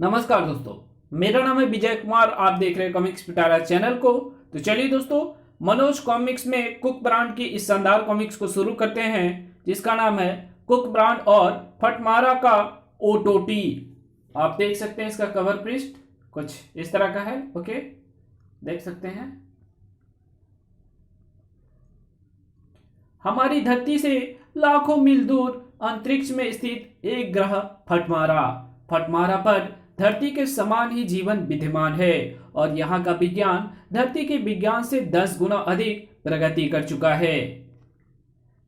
नमस्कार दोस्तों, मेरा नाम है विजय कुमार। आप देख रहे हैं कॉमिक्स पिटारा चैनल को। तो चलिए दोस्तों, मनोज कॉमिक्स में कुक ब्रांड की इस शानदार कॉमिक्स को शुरू करते हैं, जिसका नाम है कुक ब्रांड और फटमारा का ओटोटी। आप देख सकते हैं इसका कवर पृष्ठ कुछ इस तरह का है। ओके, देख सकते हैं। हमारी धरती से लाखों मील दूर अंतरिक्ष में स्थित एक ग्रह फटमारा। फटमारा पर धरती के समान ही जीवन विद्यमान है और यहाँ का विज्ञान धरती के विज्ञान से 10 गुना अधिक प्रगति कर चुका है।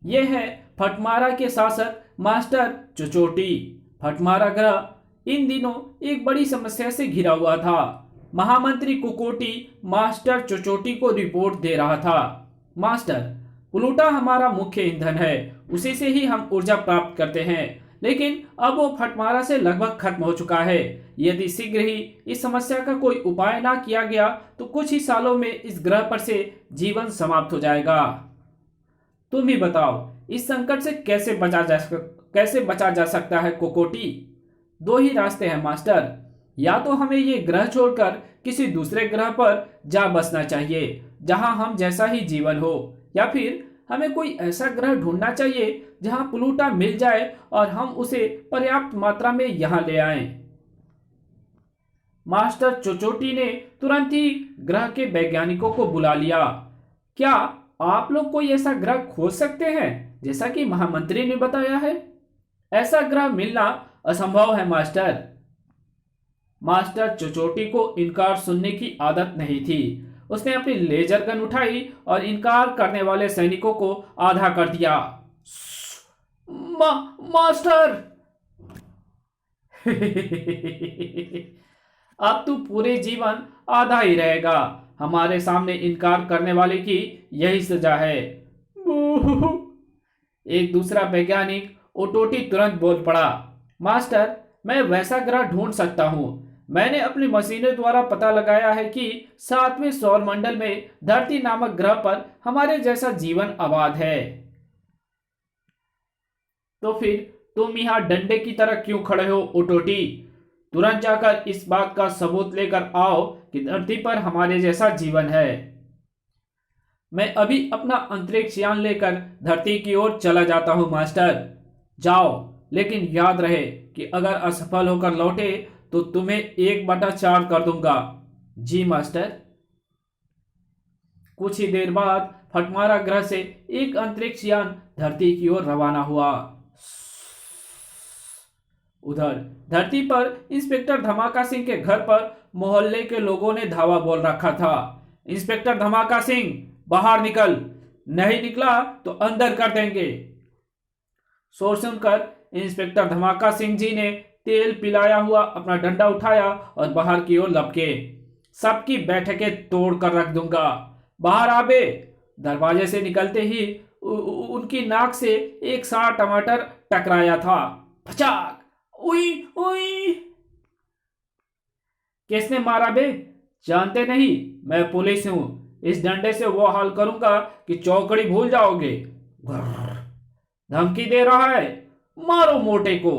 यह है फटमारा के शासक मास्टर चोचोटी। फटमारा ग्रह इन दिनों एक बड़ी समस्या से घिरा हुआ था। महामंत्री कुकोटी मास्टर चोचोटी को रिपोर्ट दे रहा था। मास्टर, प्लूटा हमारा मुख्य ईंधन है, उसी से ही हम ऊर्जा प्राप्त करते हैं, लेकिन अब वो फटमारा से लगभग खत्म हो चुका है। यदि शीघ्र ही इस समस्या का कोई उपाय ना किया गया तो कुछ ही सालों में इस ग्रह पर से जीवन समाप्त हो जाएगा। तुम ही बताओ, इस संकट से कैसे बचा जा सकता है कोकोटी? दो ही रास्ते हैं मास्टर। या तो हमें ये ग्रह छोड़कर किसी दूसरे ग्रह पर जा बसना चाहिए जहां हम जैसा ही जीवन हो, या फिर हमें कोई ऐसा ग्रह ढूंढना चाहिए जहां प्लूटा मिल जाए और हम उसे पर्याप्त मात्रा में यहां ले आएं। मास्टर चोचोटी ने तुरंत ही ग्रह के वैज्ञानिकों को बुला लिया। क्या आप लोग कोई ऐसा ग्रह खोज सकते हैं जैसा कि महामंत्री ने बताया है? ऐसा ग्रह मिलना असंभव है मास्टर। मास्टर चोचोटी को इनकार सुनने की आदत नहीं थी। उसने अपनी लेजर गन उठाई और इनकार करने वाले सैनिकों को आधा कर दिया। मास्टर अब तू पूरे जीवन आधा ही रहेगा। हमारे सामने इनकार करने वाले की यही सजा है। एक दूसरा वैज्ञानिक ओटोटी तुरंत बोल पड़ा। मास्टर, मैं वैसा ग्रह ढूंढ सकता हूं। मैंने अपनी मशीनों द्वारा पता लगाया है कि 7वें सौर मंडल में धरती नामक ग्रह पर हमारे जैसा जीवन आबाद है। तो फिर तुम यहाँ डंडे की तरह क्यों खड़े हो ओटोटी? तुरंत जाकर इस बात का सबूत लेकर आओ कि धरती पर हमारे जैसा जीवन है। मैं अभी अपना अंतरिक्ष यान लेकर धरती की ओर चला जाता हूं मास्टर। जाओ, लेकिन याद रहे कि अगर असफल होकर लौटे तो तुम्हें 1/4 कर दूंगा। जी मास्टर। कुछ ही देर बाद फटमारा ग्रह से एक अंतरिक्ष यान धरती की ओर रवाना हुआ। उधर धरती पर इंस्पेक्टर धमाका सिंह के घर पर मोहल्ले के लोगों ने धावा बोल रखा था। इंस्पेक्टर धमाका सिंह, बाहर निकल, नहीं निकला तो अंदर कर देंगे। शोर सुनकर इंस्पेक्टर धमाका सिंह जी ने तेल पिलाया हुआ अपना डंडा उठाया और बाहर की ओर लपके। सबकी बैठकें तोड़ कर रख दूंगा, बाहर आबे। दरवाजे से निकलते ही उनकी नाक से एक सारा टमाटर टकराया था। फचाक! उई उई! किसने मारा बे? जानते नहीं, मैं पुलिस हूं। इस डंडे से वो हाल करूंगा कि चौकड़ी भूल जाओगे। धमकी दे रहा है, मारो मोटे को।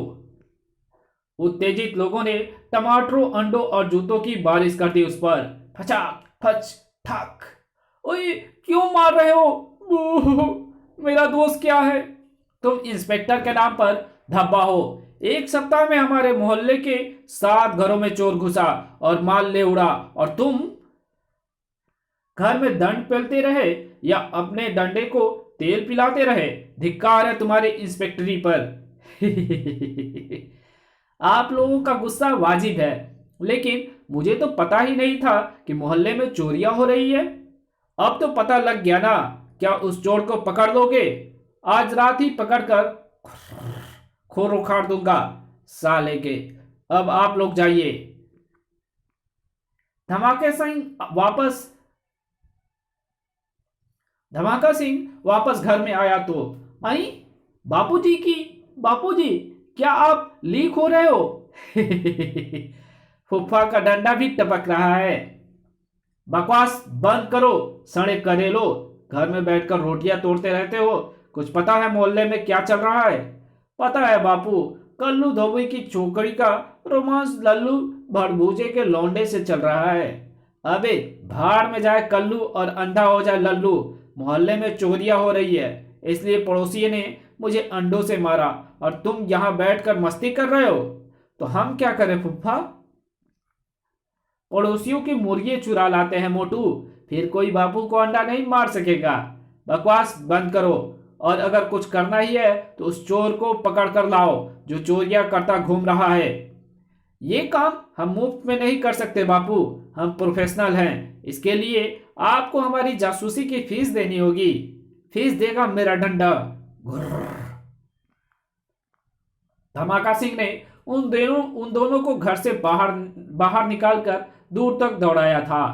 उत्तेजित लोगों ने टमाटरों, अंडों और जूतों की बारिश कर दी उस पर। फचाक फच ठक! ओए, क्यों मार रहे हो? मेरा दोस्त क्या है? तुम इंस्पेक्टर के नाम पर धब्बा हो। एक सप्ताह में हमारे मोहल्ले के 7 घरों में चोर घुसा और माल ले उड़ा, और तुम घर में दंड पेलते रहे या अपने डंडे को तेल पिलाते रहे। धिक्कार है तुम्हारी इंस्पेक्टरी पर। आप लोगों का गुस्सा वाजिब है, लेकिन मुझे तो पता ही नहीं था कि मोहल्ले में चोरियां हो रही है। अब तो पता लग गया ना। क्या उस चोर को पकड़ लोगे? आज रात ही पकड़कर खोर उखाड़ दूंगा साले के। अब आप लोग जाइए। धमाका सिंह वापस घर में आया तो आई, बापूजी, क्या आप लीक हो रहे हो? फुफ्फा का डंडा भी टपक रहा है। बकवास बंद करो, सड़े करेलो। घर में बैठकर रोटियां तोड़ते रहते हो। कुछ पता है मोहल्ले में क्या चल रहा है? पता है बापू, कल्लू धोबी की चौकड़ी का रोमांस लल्लू भड़भूजे के लौंडे से चल रहा है। अबे भाड़ में जाए कल्लू और अंधा हो जाए लल्लू। मोहल्ले में चोरियां हो रही है, इसलिए पड़ोसी ने मुझे अंडों से मारा और तुम यहां बैठकर मस्ती कर रहे हो। तो हम क्या करें फुफ्फा? पड़ोसियों की मुर्गी चुरा लाते हैं मोटू, फिर कोई बापू को अंडा नहीं मार सकेगा। बकवास बंद करो, और अगर कुछ करना ही है तो उस चोर को पकड़ कर लाओ जो चोरियां करता घूम रहा है। ये काम हम मुफ्त में नहीं कर सकते बापू, हम प्रोफेशनल हैं। इसके लिए आपको हमारी जासूसी की फीस देनी होगी। फीस देगा मेरा डंडा। धमाका सिंह ने उन दोनों को घर से बाहर बाहर निकालकर दूर तक दौड़ाया था।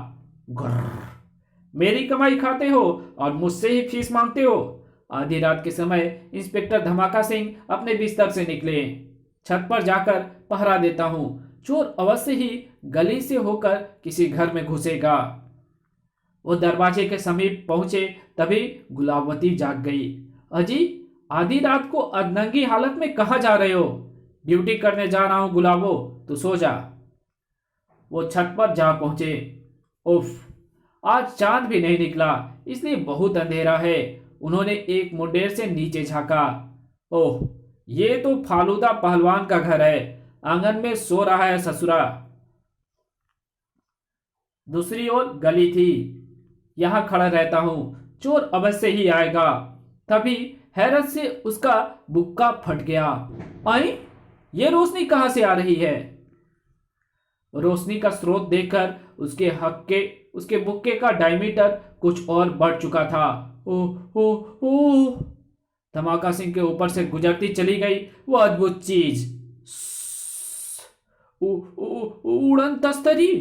मेरी कमाई खाते हो और मुझसे ही फीस मांगते हो। आधी रात के समय इंस्पेक्टर धमाका सिंह अपने बिस्तर से निकले। छत पर जाकर पहरा देता हूं, चोर अवश्य ही गली से होकर किसी घर में घुसेगा। वो दरवाजे के समीप पहुंचे तभी गुलाबवती जाग गई। अजी, आधी रात को अधनंगी हालत में कहाँ जा रहे हो? ड्यूटी करने जा रहा हूं गुलाबो, तू सो जा। वो छत पर जा पहुंचे। उफ, आज चांद भी नहीं निकला, इसलिए बहुत अंधेरा है। उन्होंने एक मुंडेर से नीचे झांका। ओह, ये तो फालूदा पहलवान का घर है। आंगन में सो रहा है ससुरा। दूसरी ओर गली थी। यहां खड़ा रहता हूं, चोर अवश्य ही आएगा। तभी हैरत से उसका बुक्का फट गया। आई, ये रोशनी कहां से आ रही है? रोशनी का स्रोत देखकर उसके बुक्के का डायमीटर कुछ और बढ़ चुका था। ओह ओह ओह! धमाका सिंह के ऊपर से गुजरती चली गई वो अद्भुत चीज। उड़न तस्तरी।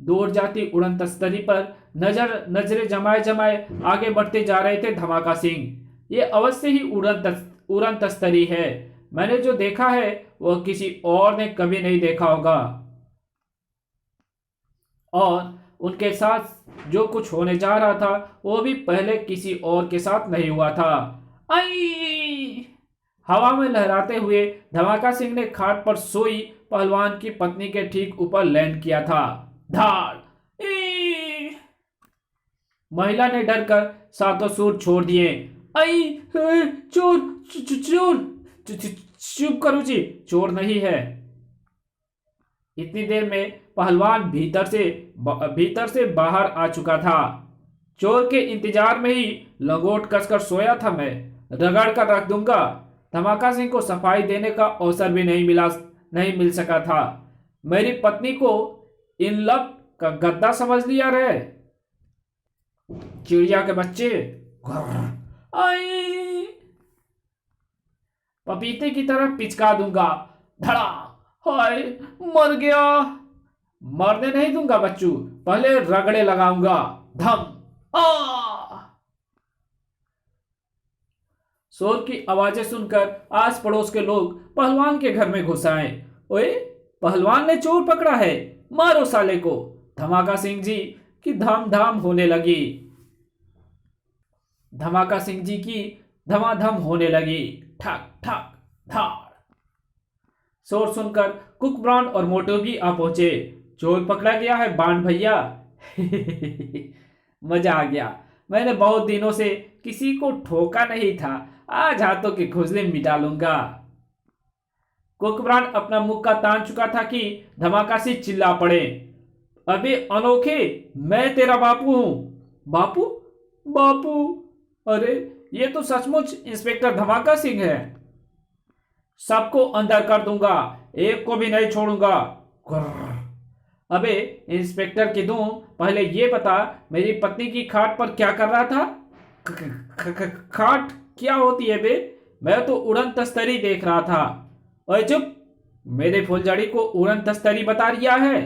दूर जाती उड़न तस्तरी पर नजरें जमाए जमाए आगे बढ़ते जा रहे थे धमाका सिंह। ये अवश्य ही उड़न तस्तरी है। मैंने जो देखा है वह किसी और ने कभी नहीं देखा होगा, और उनके साथ जो कुछ होने जा रहा था वो भी पहले किसी और के साथ नहीं हुआ था। आई! हवा में लहराते हुए धमाका सिंह ने खाट पर सोई पहलवान की पत्नी के ठीक ऊपर लैंड किया था। धाड़! महिला ने डरकर सातों सुर छोड़ दिए। आई! चोर! चोर! चुप करो जी, चोर नहीं है। इतनी देर में पहलवान भीतर से बाहर आ चुका था। चोर के इंतजार में ही लंगोट कसकर सोया था मैं, रगड़ कर रख दूंगा। धमाका सिंह को सफाई देने का अवसर भी नहीं मिल सका था। मेरी पत्नी को इन लब का गद्दा समझ लिया रे, चिड़िया के बच्चे। आई! पपीते की तरह पिचका दूंगा। धड़ा! हाय, मर गया। मरने नहीं दूंगा बच्चू, पहले रगड़े लगाऊंगा। धम! आ! शोर की आवाजें सुनकर आस पड़ोस के लोग पहलवान के घर में घुस आए। ओए, पहलवान ने चोर पकड़ा है, मारो साले को। धमाका सिंह जी की धाम धाम होने लगी। धमाका सिंह जी की धमाधम होने लगी। ठक ठक धाड़! शोर सुनकर कुक ब्राउन और मोटू भी आ पहुंचे। चोर पकड़ा गया है बाण भैया। मजा आ गया। मैंने बहुत दिनों से किसी को ठोका नहीं था, आज हाथों की खुजली मिटा लूंगा। कुक ब्राउन अपना मुक्का तान चुका था कि धमाका से चिल्ला पड़े। अबे अनोखे, मैं तेरा बापू हूं। बापू? बापू? अरे, ये तो सचमुच इंस्पेक्टर धमाका सिंह है। सबको अंदर कर दूंगा, एक को भी नहीं छोड़ूंगा। अबे इंस्पेक्टर की दूं, पहले ये बता मेरी पत्नी की खाट पर क्या कर रहा था? खाट क्या होती है बे? मैं तो उड़न तस्तरी देख रहा था। ओए चुप! मेरे फुलझड़ी को उड़न तस्तरी बता रिया है।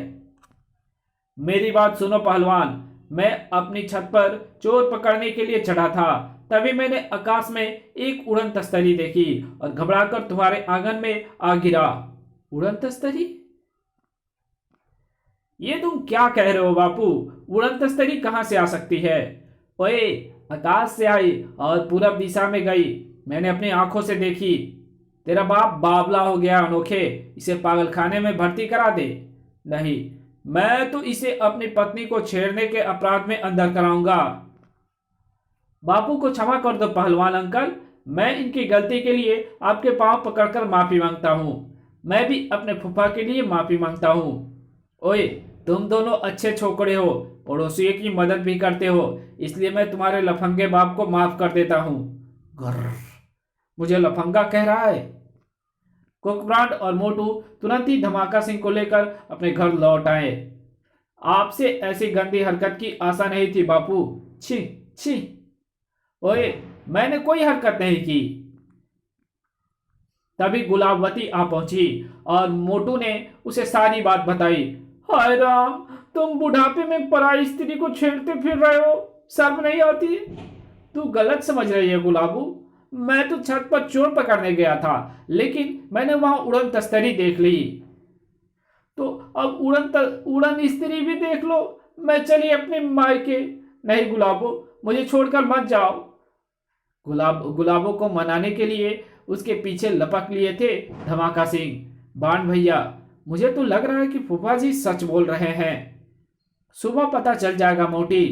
मेरी बात सुनो पहलवान, मैं अपनी छत पर चोर पकड़ने के लिए चढ़ा था, तभी मैंने आकाश में एक उड़न तस्तरी देखी और घबराकर तुम्हारे आंगन में आ गिरा। उड़न तस्तरी? ये तुम क्या कह रहे हो बापू? उड़न तस्तरी कहां से आ सकती है? ओए, आकाश से आई और पूरब दिशा में गई, मैंने अपनी आंखों से देखी। तेरा बाप बावला हो गया अनोखे, इसे पागल खाने में भर्ती करा दे। नहीं, मैं तो इसे अपनी पत्नी को छेड़ने के अपराध में अंदर कराऊंगा। बापू को क्षमा कर दो पहलवान अंकल, मैं इनकी गलती के लिए आपके पांव पकड़कर माफी मांगता हूँ। मैं भी अपने फूफा के लिए माफी मांगता हूँ। ओए, तुम दोनों अच्छे छोकरे हो, पड़ोसियों की मदद भी करते हो, इसलिए मैं तुम्हारे लफंगे बाप को माफ कर देता हूँ। गर्र, मुझे लफंगा कह रहा है? कुकब्रांड और मोटू तुरंत ही धमाका सिंह को लेकर अपने घर लौट आए। आपसे ऐसी गंदी हरकत की आशा नहीं थी बापू। छी छी। ओए, मैंने कोई हरकत नहीं की। तभी गुलाबवती आ पहुंची और मोटू ने उसे सारी बात बताई। हाय राम, तुम बुढ़ापे में पराई स्त्री को छेड़ते फिर रहे हो, शर्म नहीं आती? तू गलत समझ रही है गुलाबू। मैं तो छत पर चोर पकड़ने गया था, लेकिन मैंने वहां उड़न तस्तरी देख ली। तो अब उड़न स्त्री भी देख लो। मैं चली अपने मायके। नहीं गुलाबो, मुझे छोड़कर मत जाओ। गुलाबो को मनाने के लिए उसके पीछे लपक लिए थे धमाका सिंह। बाण भैया, मुझे तो लग रहा है कि फूफा जी सच बोल रहे हैं। सुबह पता चल जाएगा मोटी,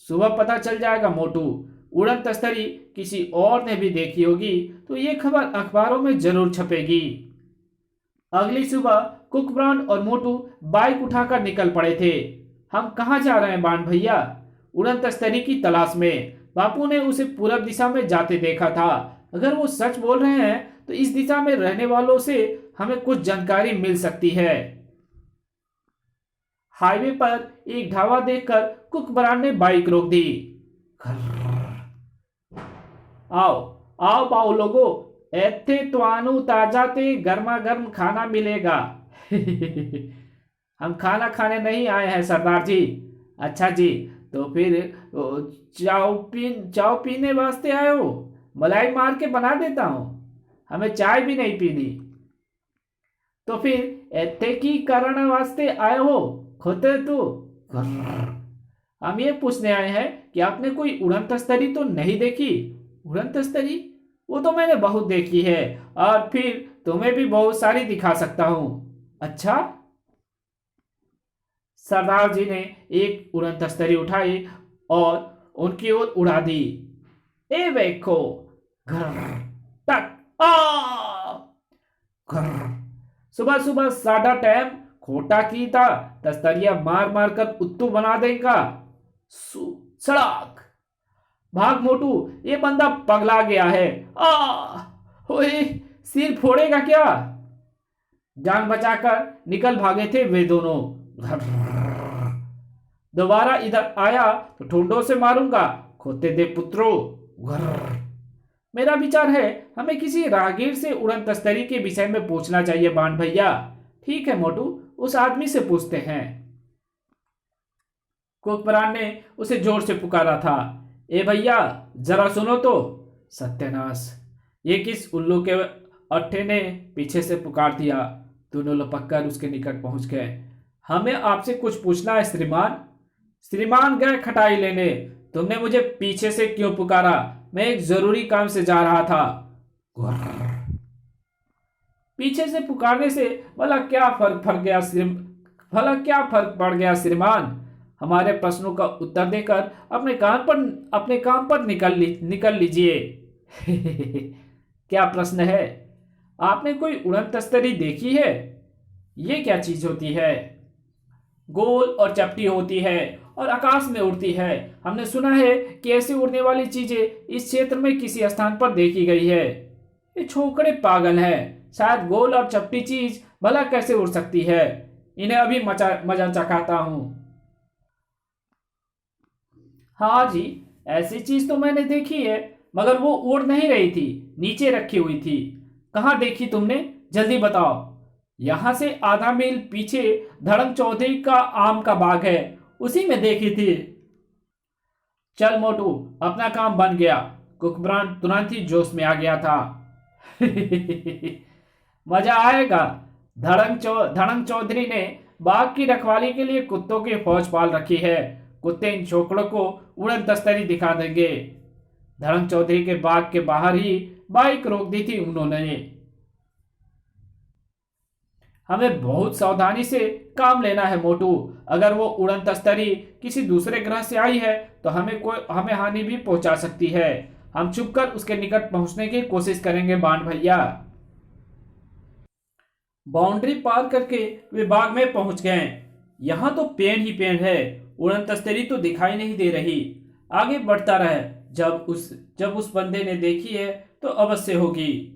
सुबह पता चल जाएगा मोटू। उड़न तस्तरी किसी और ने भी देखी होगी तो ये खबर अखबारों में जरूर छपेगी। अगली सुबह कुकब्रांड और मोटू बाइक उठाकर निकल पड़े थे। हम कहाँ जा रहे हैं बाण भैया? उड़न तस्तरी की तलाश में। बापू ने उसे पूरब दिशा में जाते देखा था। अगर वो सच बोल रहे हैं तो इस दिशा में रहने वालों से हमें कुछ जानकारी मिल सकती है। हाईवे पर एक ढाबा देखकर कुकब्रांड ने बाइक रोक दी। आओ आओ पाओ लोगो, एथे तुआनु ताजा ते गर्मा गर्म खाना मिलेगा। हम खाना खाने नहीं आए हैं सरदार जी। अच्छा जी, तो फिर चाय पीने वास्ते आए हो? मलाई मार के बना देता हूं, हमें चाय भी नहीं पीनी। तो फिर एथे की कारण वास्ते आए हो खोते तो? हम ये पूछने आए हैं कि आपने कोई उड़न तस्तरी तो नहीं देखी? उड़न तस्तरी? वो तो मैंने बहुत देखी है, और फिर तुम्हें भी बहुत सारी दिखा सकता हूं। अच्छा? सरदार जी ने एक उड़न तस्तरी उठाई और उनकी ओर उड़ा दी। ए देखो, घर टक आ घर। सुबह सुबह साढ़ा टाइम खोटा की था, तस्तरिया मार मार कर उत्तू बना देगा। सड़क भाग मोटू, ये बंदा पगला गया है। ओए, सिर फोड़ेगा क्या? जान बचाकर निकल भागे थे वे दोनों। दोबारा इधर आया तो ठुंडों से मारूंगा, खोते दे पुत्रो। मेरा विचार है हमें किसी राहगीर से उड़न तस्तरी के विषय में पूछना चाहिए बाण भैया। ठीक है मोटू, उस आदमी से पूछते हैं। कुकब्रांड ने उसे जोर से पुकारा था। ए भैया, जरा सुनो तो। सत्यानाश, ये किस उल्लू के अट्ठे ने पीछे से पुकार दिया। दोनों लपककर उसके निकट पहुंच गए। हमें आपसे कुछ पूछना है श्रीमान। श्रीमान गए खटाई लेने, तुमने मुझे पीछे से क्यों पुकारा? मैं एक जरूरी काम से जा रहा था। पीछे से पुकारने से भला क्या फर्क पड़ गया श्रीमान? हमारे प्रश्नों का उत्तर देकर अपने काम पर निकल लीजिए। क्या प्रश्न है? आपने कोई उड़न तस्तरी देखी है? ये क्या चीज होती है? गोल और चपटी होती है और आकाश में उड़ती है। हमने सुना है कि ऐसी उड़ने वाली चीजें इस क्षेत्र में किसी स्थान पर देखी गई है। ये छोकरे पागल हैं, शायद गोल और चपटी चीज भला कैसे उड़ सकती है? इन्हें अभी मजा चखाता हूं। हाँ जी, ऐसी चीज तो मैंने देखी है, मगर वो उड़ नहीं रही थी, नीचे रखी हुई थी। कहाँ देखी तुमने? जल्दी बताओ। यहां से आधा मील पीछे धर्म चौधरी का आम का बाग है, उसी में देखी थी। चल मोटू, अपना काम बन गया। कुकब्रांड तुरंत ही जोश में आ गया था। मजा आएगा। धर्म चौधरी ने बाग की रखवाली के लिए कुत्तों की फौज पाल रखी है। कुत्ते इन छोकरों को उड़न तस्तरी दिखा देंगे। धर्म चौधरी के बाग के बाहर ही बाइक रोक दी थी उन्होंने। हमें बहुत सावधानी से काम लेना है मोटू। अगर वो उड़न तस्तरी किसी दूसरे ग्रह से आई है तो हमें हानि भी पहुंचा सकती है। हम छुपकर उसके निकट पहुंचने की कोशिश करेंगे बांड भैया। बाउंड्री पार करके वे बाग में पहुंच गए। यहाँ तो पेड़ ही पेड़ है, उड़न तस्तरी तो दिखाई नहीं दे रही। आगे बढ़ता रहे, जब उस बंदे ने देखी है तो अवश्य होगी।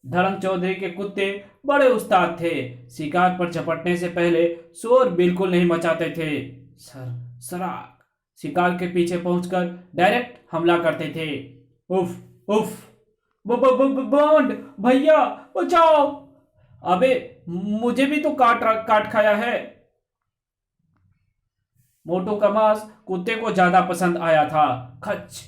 धर्म चौधरी के कुत्ते बड़े उस्ताद थे। शिकार पर झपटने से पहले शोर बिल्कुल नहीं मचाते थे। सराग शिकार के पीछे पहुंचकर डायरेक्ट हमला करते थे। उफ उफ, बॉन्ड भैया बचाओ। अबे मुझे भी तो काट खाया है। मोटू का मांस कुत्ते को ज्यादा पसंद आया था। खच,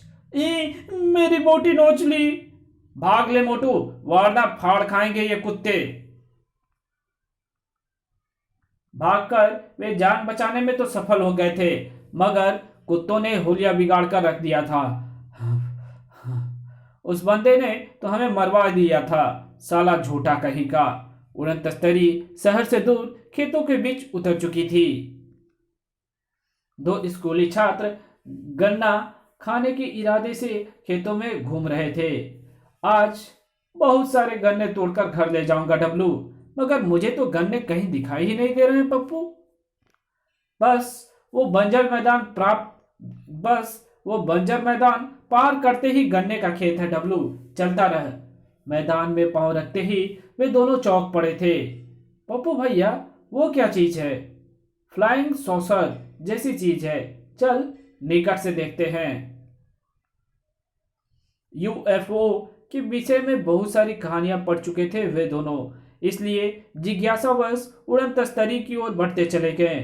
मेरी बोटी नोच ली। भाग ले मोटू, वरना फाड़ खाएंगे ये कुत्ते। भागकर वे जान बचाने में तो सफल हो गए थे, मगर कुत्तों ने हुलिया बिगाड़ कर रख दिया था। उस बंदे ने तो हमें मरवा दिया था, साला झूठा कहीं का। उड़न तस्तरी शहर से दूर खेतों के बीच उतर चुकी थी। दो स्कूली छात्र गन्ना खाने के इरादे से खेतों में घूम रहे थे। आज बहुत सारे गन्ने तोड़कर घर ले जाऊंगा डब्लू, मगर मुझे तो गन्ने कहीं दिखाई ही नहीं दे रहे हैं पप्पू। बस वो बंजर मैदान पार करते ही गन्ने का खेत है डब्लू, चलता रह। मैदान में पांव रखते ही वे दोनों चौंक पड़े थे। पप्पू भैया, वो क्या चीज है? फ्लाइंग सॉसर जैसी चीज है, चल निकट से देखते हैं। यूएफओ के विषय में बहुत सारी कहानियां पढ़ चुके थे वे दोनों, इसलिए जिज्ञासावश उड़न तस्तरी की ओर बढ़ते चले गए।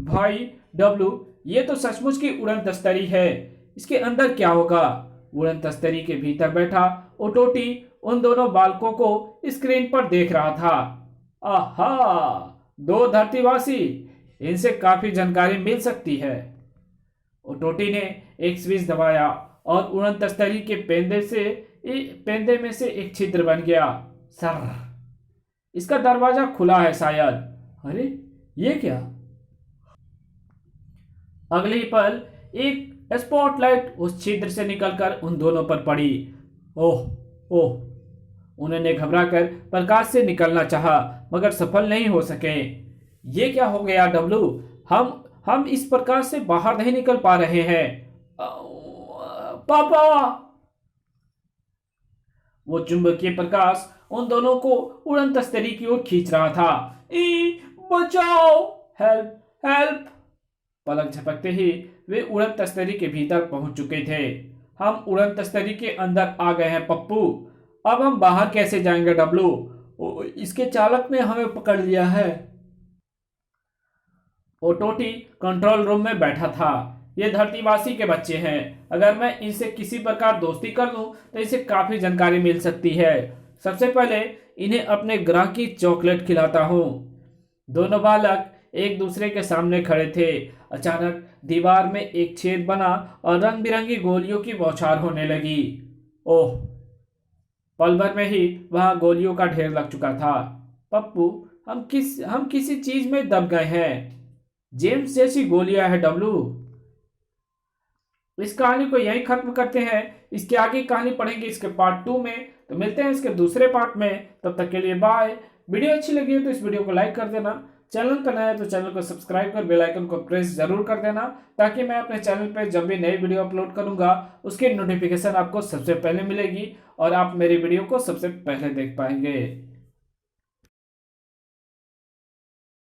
भाई डब्लू, ये तो सचमुच की उड़न तस्तरी है, इसके अंदर क्या होगा? उड़न तस्तरी के भीतर बैठा ओटोटी उन दोनों बालकों को स्क्रीन पर देख रहा था। आहा, दो धरतीवासी, इनसे काफी जानकारी मिल सकती है। ओटोटी ने एक स्विच दबाया और उड़न तस्तरी के पेंदे में से एक छिद्र बन गया। सर, इसका दरवाजा खुला है शायद। अरे ये क्या? अगले ही पल एक स्पॉटलाइट उस छिद्र से निकलकर उन दोनों पर पड़ी। ओह ओह, उन्होंने घबराकर प्रकाश से निकलना चाहा, मगर सफल नहीं हो सके। ये क्या हो गया डब्लू? हम इस प्रकाश से बाहर नहीं निकल पा रहे हैं। पापा! वो चुंबकीय प्रकाश उन दोनों को उड़न तस्तरी की ओर खींच रहा था। बचाओ! Help help! पलक झपकते ही वे उड़न तस्तरी के भीतर पहुंच चुके थे। हम उड़न तस्तरी के अंदर आ गए हैं पप्पू। अब हम बाहर कैसे जाएंगे डब्लू? इसके चालक ने हमें पकड़ लिया है। ओटोटी कंट्रोल रूम में बैठा था। ये धरतीवासी के बच्चे हैं, अगर मैं इनसे किसी प्रकार दोस्ती कर लूं तो इसे काफी जानकारी मिल सकती है। सबसे पहले इन्हें अपने ग्रह की चॉकलेट खिलाता हूं। दोनों बालक एक दूसरे के सामने खड़े थे। अचानक दीवार में एक छेद बना और रंग बिरंगी गोलियों की बौछार होने लगी। ओह, पल भर में ही वहां गोलियों का ढेर लग चुका था। पप्पू, हम किसी चीज में दब गए हैं। जेम्स जैसी गोलियां है डब्लू। इस कहानी को यहीं खत्म करते हैं। इसके आगे कहानी पढ़ेंगे इसके पार्ट 2 में। तो मिलते हैं इसके दूसरे पार्ट में, तब तक के लिए बाय। वीडियो अच्छी लगी है तो इस वीडियो को लाइक कर देना। चैनल पर नया है तो चैनल को सब्सक्राइब कर बेल आइकन को प्रेस जरूर कर देना, ताकि मैं अपने चैनल पे जब भी नई वीडियो अपलोड करूंगा उसकी नोटिफिकेशन आपको सबसे पहले मिलेगी और आप मेरी वीडियो को सबसे पहले देख पाएंगे।